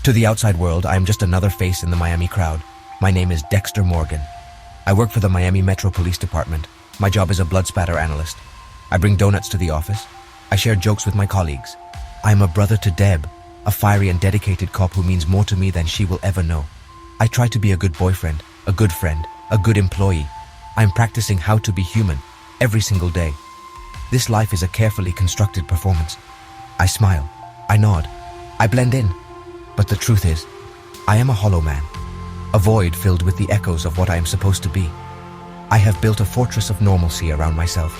To the outside world, I am just another face in the Miami crowd. My name is Dexter Morgan. I work for the Miami Metro Police Department. My job is a blood spatter analyst. I bring donuts to the office. I share jokes with my colleagues. I am a brother to Deb, a fiery and dedicated cop who means more to me than she will ever know. I try to be a good boyfriend, a good friend, a good employee. I'm practicing how to be human every single day. This life is a carefully constructed performance. I smile, I nod, I blend in. But the truth is, I am a hollow man, a void filled with the echoes of what I am supposed to be. I have built a fortress of normalcy around myself,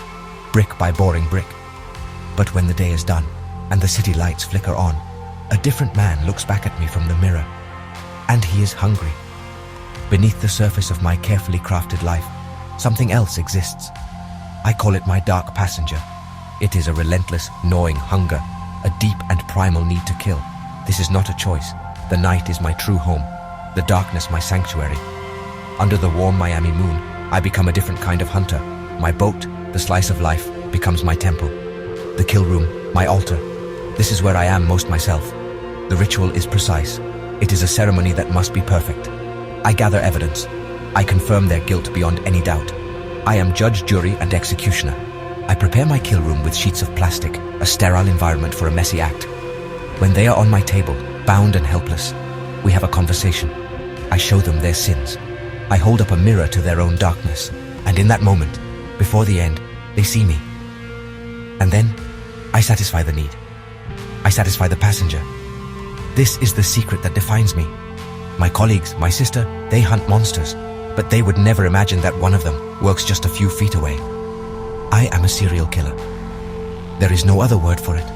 brick by boring brick. But when the day is done, and the city lights flicker on, a different man looks back at me from the mirror. And he is hungry. Beneath the surface of my carefully crafted life, something else exists. I call it my dark passenger. It is a relentless, gnawing hunger, a deep and primal need to kill. This is not a choice. The night is my true home, the darkness my sanctuary. Under the warm Miami moon, I become a different kind of hunter. My boat, the slice of life, becomes my temple. The kill room, my altar. This is where I am most myself. The ritual is precise. It is a ceremony that must be perfect. I gather evidence. I confirm their guilt beyond any doubt. I am judge, jury, and executioner. I prepare my kill room with sheets of plastic, a sterile environment for a messy act. When they are on my table, bound and helpless, we have a conversation. I show them their sins. I hold up a mirror to their own darkness. And in that moment, before the end, they see me. And then, I satisfy the need. I satisfy the passenger. This is the secret that defines me. My colleagues, my sister, they hunt monsters, but they would never imagine that one of them works just a few feet away. I am a serial killer. There is no other word for it.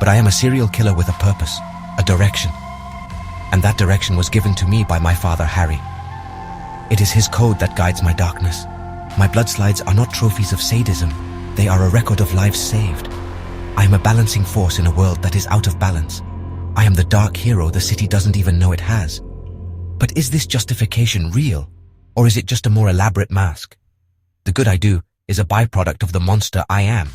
But I am a serial killer with a purpose, a direction. And that direction was given to me by my father, Harry. It is his code that guides my darkness. My blood slides are not trophies of sadism. They are a record of lives saved. I am a balancing force in a world that is out of balance. I am the dark hero the city doesn't even know it has. But is this justification real? Or is it just a more elaborate mask? The good I do is a byproduct of the monster I am.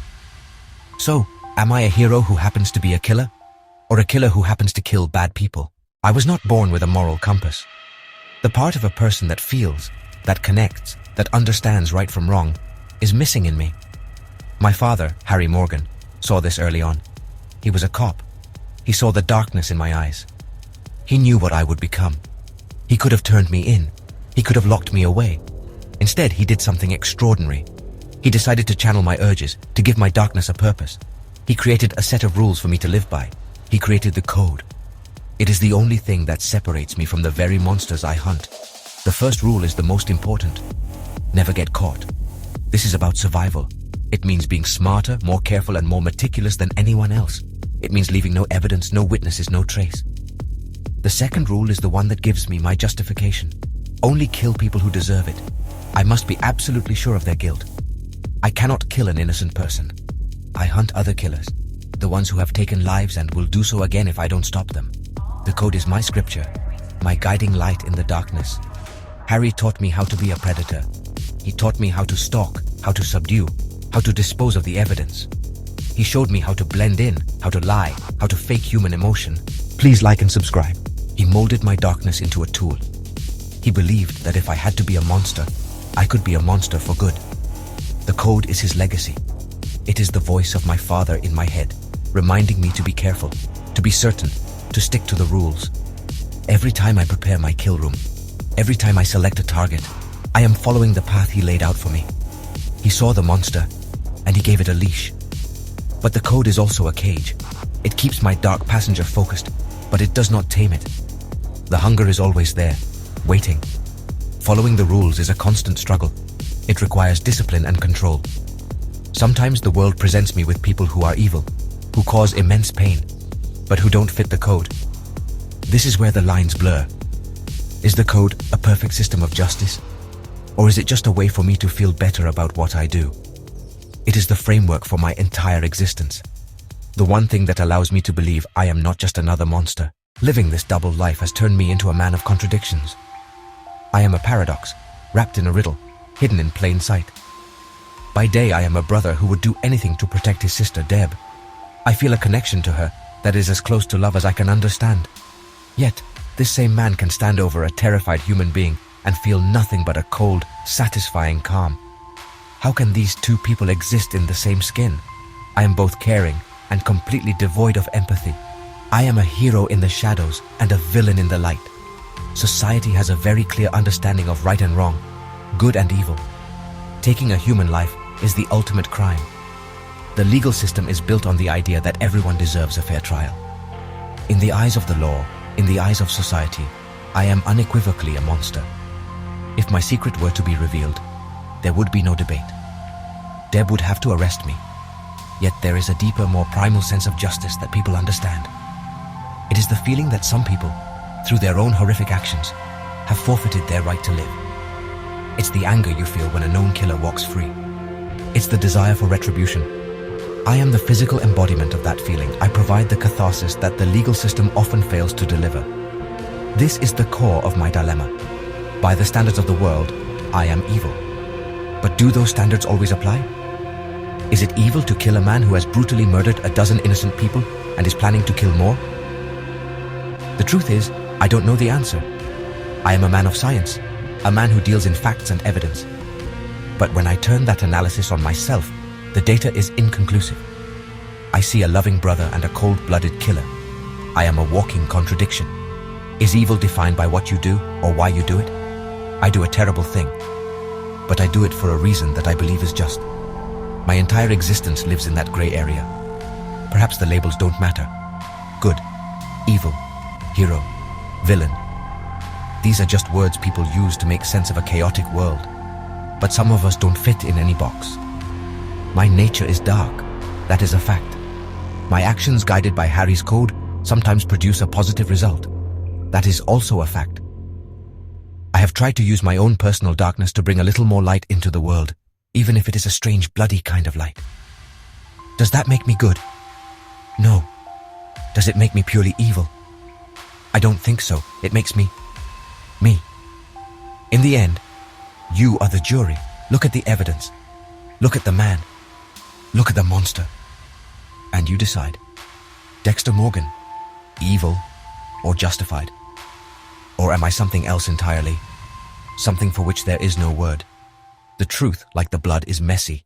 So, am I a hero who happens to be a killer? Or a killer who happens to kill bad people? I was not born with a moral compass. The part of a person that feels, that connects, that understands right from wrong, is missing in me. My father, Harry Morgan, saw this early on. He was a cop. He saw the darkness in my eyes. He knew what I would become. He could have turned me in. He could have locked me away. Instead, he did something extraordinary. He decided to channel my urges, to give my darkness a purpose. He created a set of rules for me to live by. He created the code. It is the only thing that separates me from the very monsters I hunt. The first rule is the most important. Never get caught. This is about survival. It means being smarter, more careful, and more meticulous than anyone else. It means leaving no evidence, no witnesses, no trace. The second rule is the one that gives me my justification. Only kill people who deserve it. I must be absolutely sure of their guilt. I cannot kill an innocent person. I hunt other killers, the ones who have taken lives and will do so again if I don't stop them. The code is my scripture, my guiding light in the darkness. Harry taught me how to be a predator. He taught me how to stalk, how to subdue, how to dispose of the evidence. He showed me how to blend in, how to lie, how to fake human emotion. Please like and subscribe. He molded my darkness into a tool. He believed that if I had to be a monster, I could be a monster for good. The code is his legacy. It is the voice of my father in my head, reminding me to be careful, to be certain, to stick to the rules. Every time I prepare my kill room, every time I select a target, I am following the path he laid out for me. He saw the monster, and he gave it a leash. But the code is also a cage. It keeps my dark passenger focused, but it does not tame it. The hunger is always there, waiting. Following the rules is a constant struggle. It requires discipline and control. Sometimes the world presents me with people who are evil, who cause immense pain, but who don't fit the code. This is where the lines blur. Is the code a perfect system of justice? Or is it just a way for me to feel better about what I do? It is the framework for my entire existence. The one thing that allows me to believe I am not just another monster. Living this double life has turned me into a man of contradictions. I am a paradox, wrapped in a riddle, hidden in plain sight. By day, I am a brother who would do anything to protect his sister, Deb. I feel a connection to her that is as close to love as I can understand. Yet, this same man can stand over a terrified human being and feel nothing but a cold, satisfying calm. How can these two people exist in the same skin? I am both caring and completely devoid of empathy. I am a hero in the shadows and a villain in the light. Society has a very clear understanding of right and wrong, good and evil. Taking a human life is the ultimate crime. The legal system is built on the idea that everyone deserves a fair trial. In the eyes of the law, in the eyes of society, I am unequivocally a monster. If my secret were to be revealed, there would be no debate. Deb would have to arrest me. Yet there is a deeper, more primal sense of justice that people understand. It is the feeling that some people, through their own horrific actions, have forfeited their right to live. It's the anger you feel when a known killer walks free. It's the desire for retribution. I am the physical embodiment of that feeling. I provide the catharsis that the legal system often fails to deliver. This is the core of my dilemma. By the standards of the world, I am evil. But do those standards always apply? Is it evil to kill a man who has brutally murdered a dozen innocent people and is planning to kill more? The truth is, I don't know the answer. I am a man of science, a man who deals in facts and evidence. But when I turn that analysis on myself, the data is inconclusive. I see a loving brother and a cold-blooded killer. I am a walking contradiction. Is evil defined by what you do or why you do it? I do a terrible thing, but I do it for a reason that I believe is just. My entire existence lives in that gray area. Perhaps the labels don't matter. Good, evil, hero, villain. These are just words people use to make sense of a chaotic world. But some of us don't fit in any box. My nature is dark. That is a fact. My actions, guided by Harry's code, sometimes produce a positive result. That is also a fact. I have tried to use my own personal darkness to bring a little more light into the world, even if it is a strange, bloody kind of light. Does that make me good? No. Does it make me purely evil? I don't think so. It makes me me. In the end, you are the jury. Look at the evidence. Look at the man. Look at the monster. And you decide. Dexter Morgan, evil or justified? Or am I something else entirely? Something for which there is no word. The truth, like the blood, is messy,